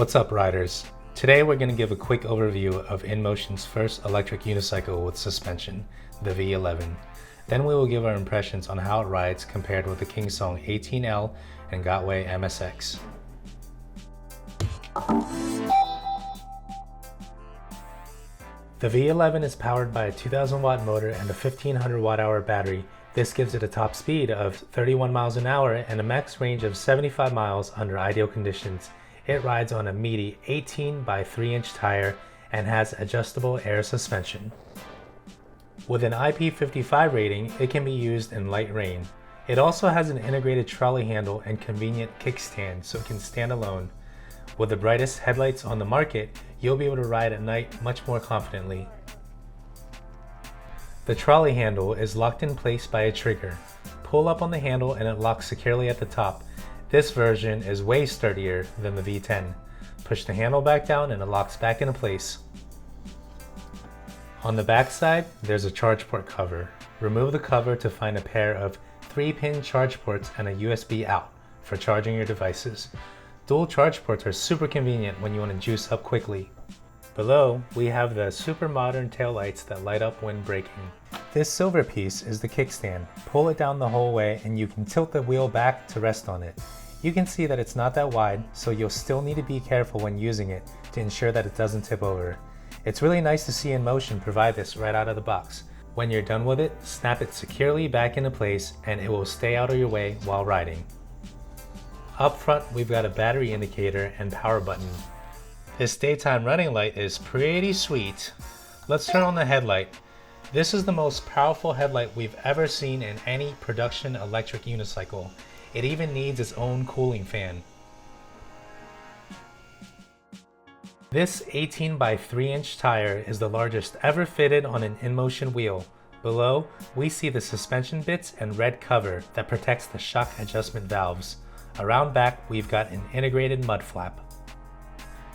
What's up, riders? Today we're going to give a quick overview of InMotion's first electric unicycle with suspension, the V11. Then we will give our impressions on how it rides compared with the Kingsong 18L and Gotway MSX. The V11 is powered by a 2000 watt motor and a 1500 watt hour battery. This gives it a top speed of 31 miles an hour and a max range of 75 miles under ideal conditions. It rides on a meaty 18 by 3 inch tire and has adjustable air suspension. With an IP55 rating, it can be used in light rain. It also has an integrated trolley handle and convenient kickstand so it can stand alone. With the brightest headlights on the market, you'll be able to ride at night much more confidently. The trolley handle is locked in place by a trigger. Pull up on the handle and it locks securely at the top. This version is way sturdier than the V10. Push the handle back down and it locks back into place. On the back side, there's a charge port cover. Remove the cover to find a pair of 3-pin charge ports and a USB out for charging your devices. Dual charge ports are super convenient when you want to juice up quickly. Below, we have the super modern taillights that light up when braking. This silver piece is the kickstand. Pull it down the whole way and you can tilt the wheel back to rest on it. You can see that it's not that wide, so you'll still need to be careful when using it to ensure that it doesn't tip over. It's really nice to see InMotion provide this right out of the box. When you're done with it, snap it securely back into place and it will stay out of your way while riding. Up front, we've got a battery indicator and power button. This daytime running light is pretty sweet. Let's turn on the headlight. This is the most powerful headlight we've ever seen in any production electric unicycle. It even needs its own cooling fan. This 18 by 3 inch tire is the largest ever fitted on an InMotion wheel. Below, we see the suspension bits and red cover that protects the shock adjustment valves. Around back, we've got an integrated mud flap.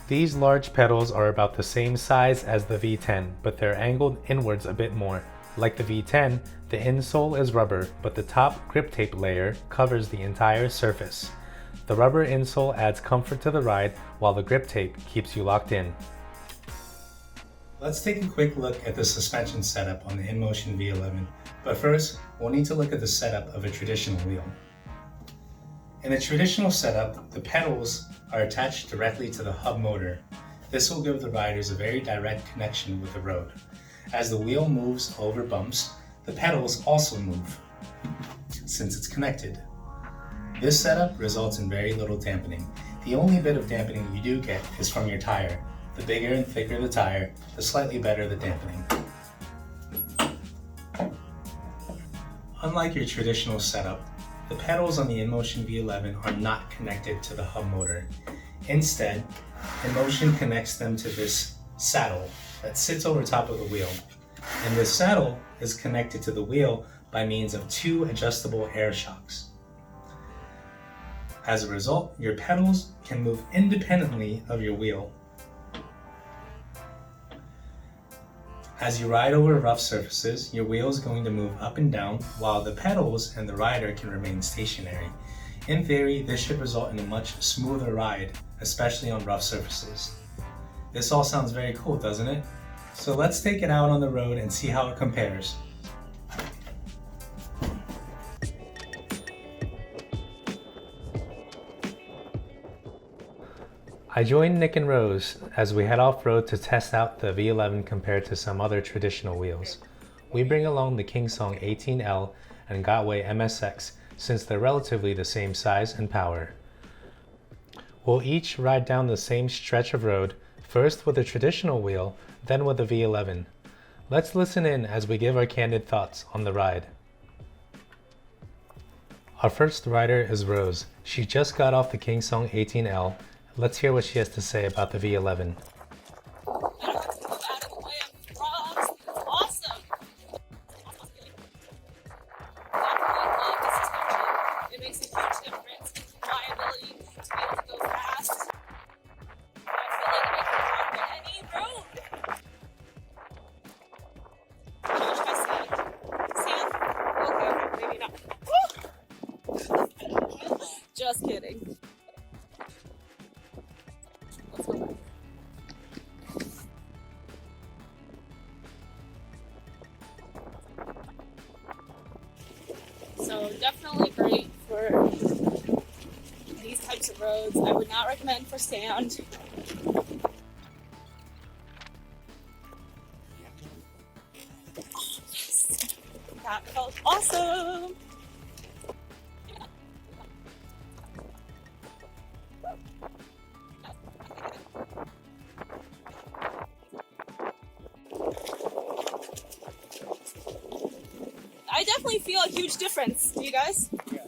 These large pedals are about the same size as the V10, but they're angled inwards a bit more. Like the V10, the insole is rubber, but the top grip tape layer covers the entire surface. The rubber insole adds comfort to the ride, while the grip tape keeps you locked in. Let's take a quick look at the suspension setup on the InMotion V11, but first, we'll need to look at the setup of a traditional wheel. In a traditional setup, the pedals are attached directly to the hub motor. This will give the riders a very direct connection with the road. As the wheel moves over bumps, the pedals also move, since it's connected. This setup results in very little dampening. The only bit of dampening you do get is from your tire. The bigger and thicker the tire, the slightly better the dampening. Unlike your traditional setup, the pedals on the InMotion V11 are not connected to the hub motor. Instead, InMotion connects them to this saddle that sits over top of the wheel. And this saddle is connected to the wheel by means of 2 adjustable air shocks. As a result, your pedals can move independently of your wheel. As you ride over rough surfaces, your wheel is going to move up and down while the pedals and the rider can remain stationary. In theory, this should result in a much smoother ride, especially on rough surfaces. This all sounds very cool, doesn't it? So let's take it out on the road and see how it compares. I joined Nick and Rose as we head off-road to test out the V11 compared to some other traditional wheels. We bring along the Kingsong 18L and Gotway MSX since they're relatively the same size and power. We'll each ride down the same stretch of road, first with a traditional wheel, then with the V11. Let's listen in as we give our candid thoughts on the ride. Our first rider is Rose. She just got off the Kingsong 18L. Let's hear what she has to say about the V11. It makes a huge difference. Reliability, to be able to go fast. I feel like I can run on any road. Should I try sand? Sand? Okay, maybe not. Just kidding. Let's So definitely great for these types of roads. I would not recommend for sand. That felt awesome. I definitely feel a huge difference. Do you guys? Yeah.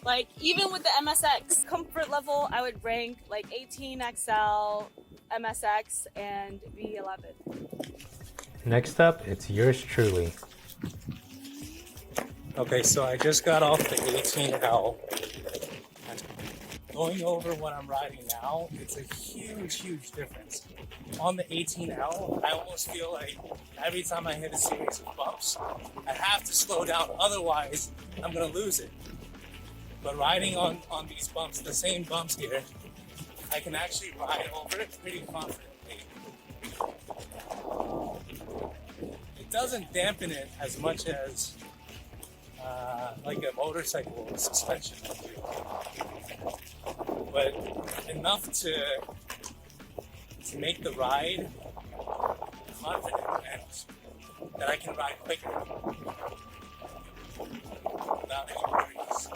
Like even with the MSX comfort level, I would rank like 18XL, MSX, and V11. Next up, it's yours truly. Okay, so I just got off the 18L. And going over what I'm riding now, it's a huge difference. On the 18L, I almost feel like every time I hit a series of bumps, I have to slow down, otherwise I'm gonna lose it. But riding on these bumps, the same bumps here, I can actually ride over it pretty confidently. It doesn't dampen it as much as like a motorcycle suspension would do. But enough to make the ride confident and that I can ride quicker without any worries.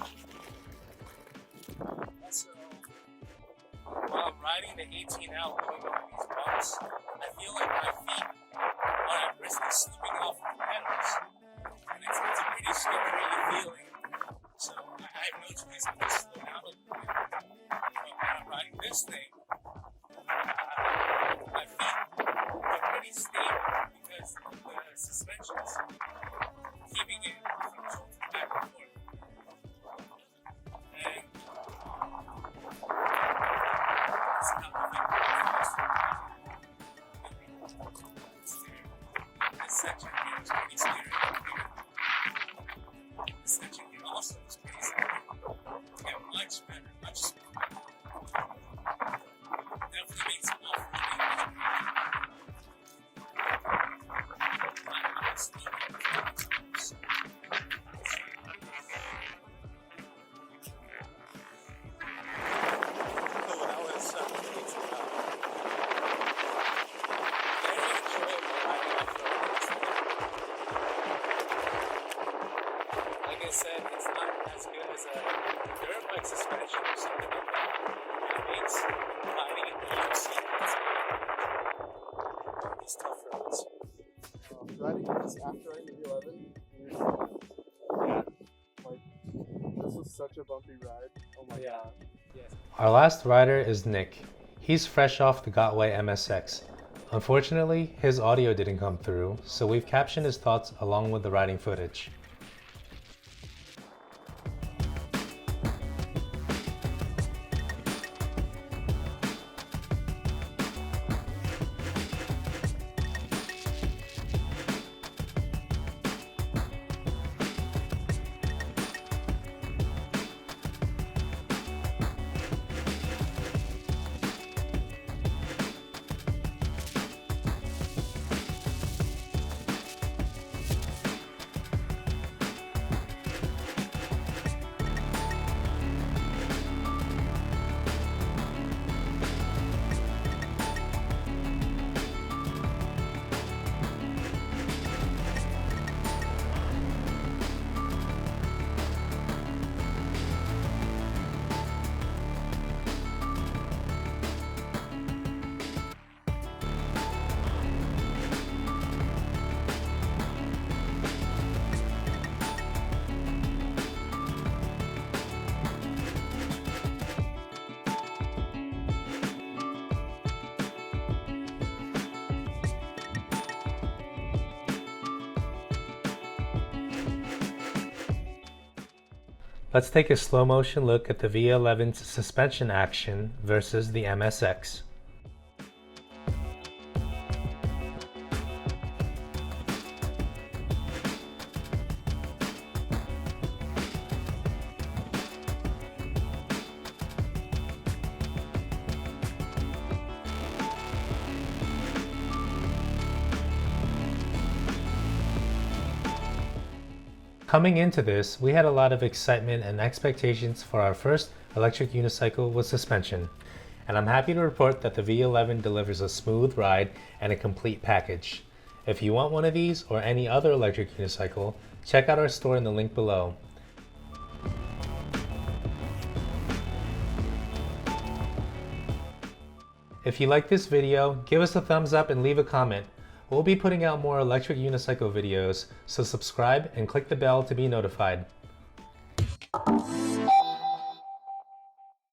So while I'm riding the 18L going over these bumps, I feel like my feet are at risk of slipping off the pedals. And it's a pretty scary feeling. So I have no choice but to slow down a little bit. But when I'm riding this thing, my feet are pretty stable because the suspension's keeping it from tilting back and forth. And it's not this section here is pretty scary. This section here also is pretty scary. Yeah, much better, much smoother. Definitely makes it more fun. Like I said, it's not as good as a dirt bike suspension or something like that. It makes riding in the EUCs on these tough roads. Riding this after riding the V11, Yeah. like, this was such a bumpy ride. Oh my god. Yes. Our last rider is Nick. He's fresh off the Gotway MSX. Unfortunately, his audio didn't come through, so we've captioned his thoughts along with the riding footage. Let's take a slow motion look at the V11's suspension action versus the MSX. Coming into this, we had a lot of excitement and expectations for our first electric unicycle with suspension, and I'm happy to report that the V11 delivers a smooth ride and a complete package. If you want one of these or any other electric unicycle, check out our store in the link below. If you like this video, give us a thumbs up and leave a comment. We'll be putting out more electric unicycle videos, so subscribe and click the bell to be notified.